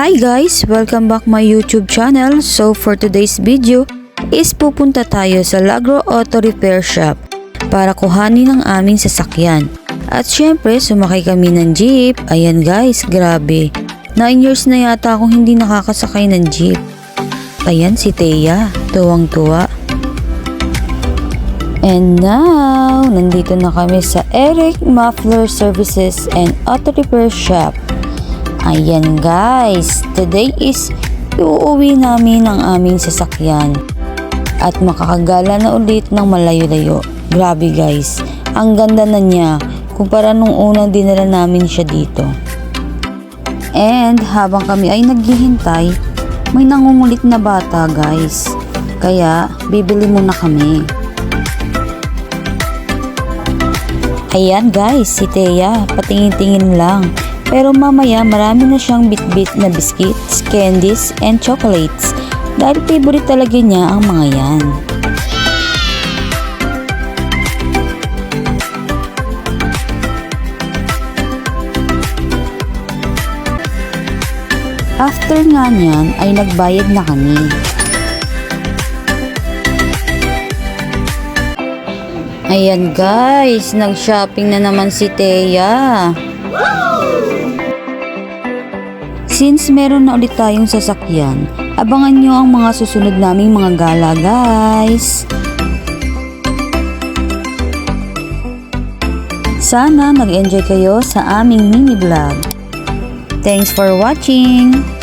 Hi guys! Welcome back my YouTube channel. So for today's video is pupunta tayo sa Lagro Auto Repair Shop para kuhanin ang aming sasakyan. At syempre sumakay kami ng jeep. Ayan guys, grabe. 9 years na yata akong hindi nakakasakay ng jeep. Ayan si Thea, tuwang-tuwa. And now, nandito na kami sa Eric Muffler Services and Auto Repair Shop. Ayan guys, today is iuuwi namin ang aming sasakyan at makakagala na ulit ng malayo-layo. Grabe guys, ang ganda na niya kumpara nung unang dinala namin siya dito. And habang kami ay naghihintay, may nangungulit na bata guys, kaya bibili muna kami. Ayan guys, si Thea, patingin-tingin lang. Pero mamaya marami na siyang bit-bit na biscuits, candies, and chocolates. Dahil favorite talaga niya ang mga yan. After nga niyan ay nagbayad na kami. Ayan guys, nag-shopping na naman si Thea. Since meron na ulit tayong sasakyan, abangan nyo ang mga susunod naming mga gala guys. Sana nag-enjoy kayo sa aming mini vlog. Thanks for watching!